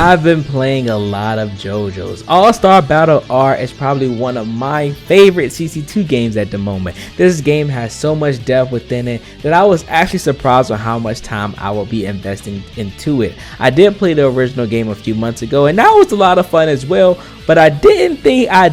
I've been playing a lot of JoJo's. All-Star Battle R is probably one of my favorite CC2 games at the moment. This game has so much depth within it that I was actually surprised on how much time I will be investing into it. I did play the original game a few months ago and that was a lot of fun as well, but I didn't think I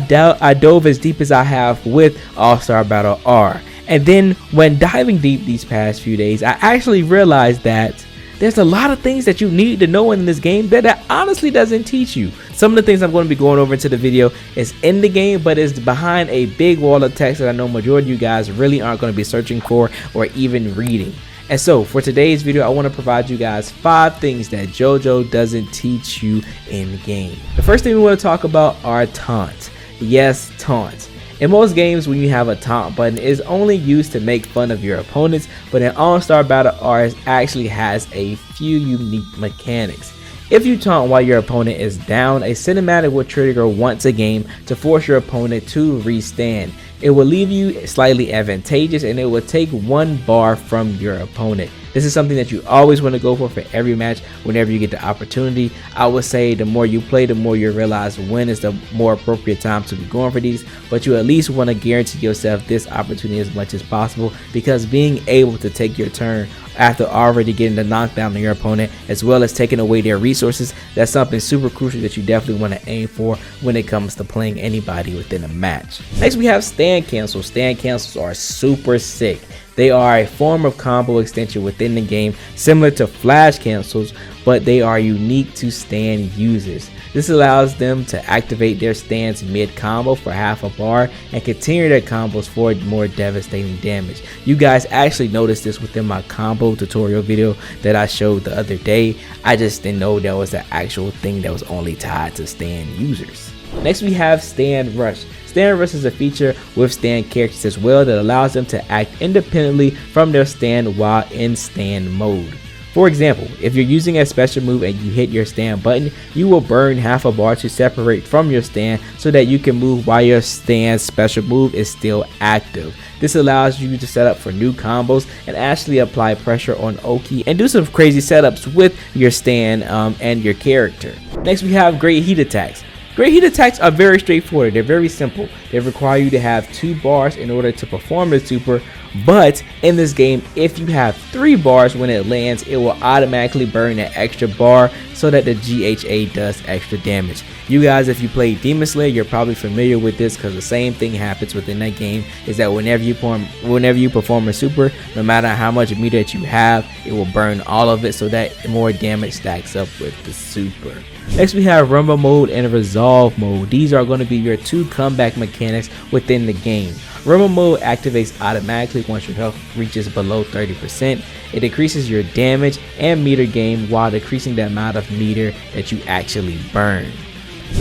dove as deep as I have with All-Star Battle R. And then when diving deep these past few days, I actually realized that there's a lot of things that you need to know in this game that honestly doesn't teach you. Some of the things I'm going to be going over into the video is in the game, but it's behind a big wall of text that I know majority of you guys really aren't going to be searching for or even reading. And so for today's video, I want to provide you guys 5 things that JoJo doesn't teach you in the game. The first thing we want to talk about are taunts. Yes, taunts. In most games, when you have a taunt button, it is only used to make fun of your opponents, but in All-Star Battle R, it actually has a few unique mechanics. If you taunt while your opponent is down, a cinematic will trigger once a game to force your opponent to restand. It will leave you slightly advantageous and it will take 1 bar from your opponent. This is something that you always want to go for every match whenever you get the opportunity. I would say the more you play, the more you realize when is the more appropriate time to be going for these, but you at least want to guarantee yourself this opportunity as much as possible, because being able to take your turn after already getting the knockdown on your opponent as well as taking away their resources, that's something super crucial that you definitely want to aim for when it comes to playing anybody within a match. Next we have stand cancels. Stand cancels are super sick. They are a form of combo extension within the game, similar to flash cancels, but they are unique to stand users. This allows them to activate their stands mid-combo for half a bar and continue their combos for more devastating damage. You guys actually noticed this within my combo tutorial video that I showed the other day. I just didn't know that was the actual thing that was only tied to stand users. Next we have Stand Rush. Stand Rush is a feature with stand characters as well that allows them to act independently from their stand while in stand mode. For example, if you're using a special move and you hit your stand button, you will burn half a bar to separate from your stand so that you can move while your stand special move is still active. This allows you to set up for new combos and actually apply pressure on Oki and do some crazy setups with your stand and your character. Next we have Great Heat Attacks. Great Heat Attacks are very straightforward. They're very simple. They require you to have 2 bars in order to perform the super, but in this game, if you have 3 bars when it lands, it will automatically burn that extra bar so that the GHA does extra damage. You guys, if you play Demon Slayer, you're probably familiar with this because the same thing happens within that game, is that whenever you perform a super, no matter how much meter that you have, it will burn all of it so that more damage stacks up with the super. Next we have Rumble Mode and Resolve Mode. These are going to be your 2 comeback mechanics within the game. Rumble Mode activates automatically once your health reaches below 30%. It decreases your damage and meter gain while decreasing the amount of meter that you actually burn.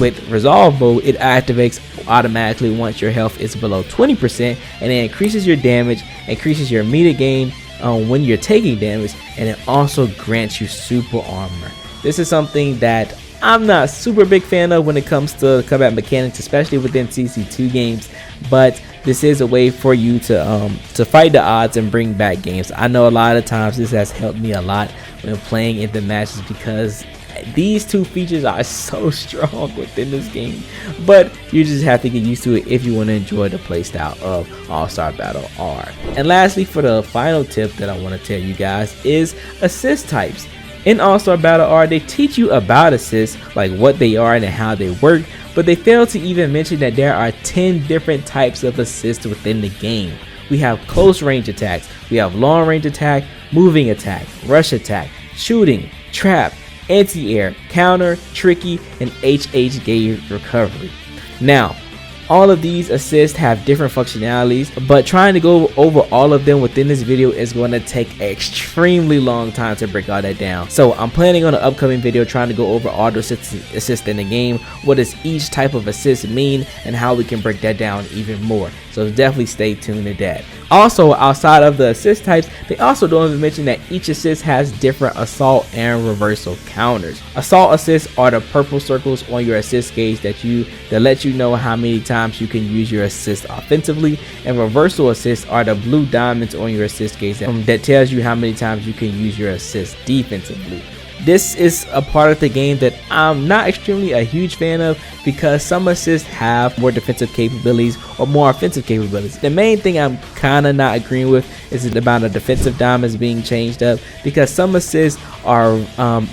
With Resolve Mode, it activates automatically once your health is below 20%, and it increases your damage, increases your meter gain when you're taking damage, and it also grants you super armor. This is something that I'm not super big fan of when it comes to combat mechanics, especially within CC2 games, but this is a way for you to fight the odds and bring back games. I know a lot of times this has helped me a lot when playing in the matches because these 2 features are so strong within this game, but you just have to get used to it if you want to enjoy the playstyle of All-Star Battle R. And lastly, for the final tip that I want to tell you guys is assist types. In All-Star Battle R, they teach you about assists, like what they are and how they work, but they fail to even mention that there are 10 different types of assists within the game. We have close range attacks, we have long range attack, moving attack, rush attack, shooting, trap, anti-air, counter, tricky, and HH gauge recovery. Now, all of these assists have different functionalities, but trying to go over all of them within this video is going to take an extremely long time to break all that down. So I'm planning on an upcoming video trying to go over all the assists in the game, what does each type of assist mean, and how we can break that down even more. So definitely stay tuned to that. Also, outside of the assist types, they also don't even mention that each assist has different assault and reversal counters. Assault assists are the purple circles on your assist gauge that let you know how many times you can use your assist offensively, and reversal assists are the blue diamonds on your assist gauge that tells you how many times you can use your assist defensively. This is a part of the game that I'm not extremely a huge fan of, because some assists have more defensive capabilities or more offensive capabilities. The main thing I'm kind of not agreeing with is the amount of defensive diamonds being changed up, because some assists are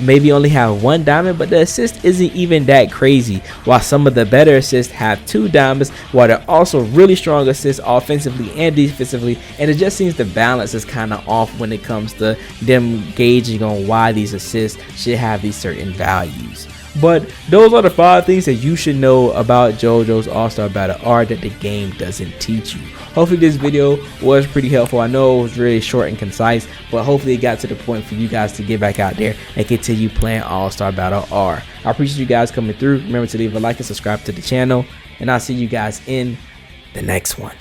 maybe only have 1 diamond, but the assist isn't even that crazy, while some of the better assists have 2 diamonds, while they're also really strong assists offensively and defensively. And it just seems the balance is kind of off when it comes to them gauging on why these assists should have these certain values. But those are the 5 things that you should know about JoJo's All-Star Battle R that the game doesn't teach you. Hopefully this video was pretty helpful. I know it was really short and concise, but hopefully it got to the point for you guys to get back out there and continue playing All-Star Battle R. I appreciate you guys coming through. Remember to leave a like and subscribe to the channel, and I'll see you guys in the next one.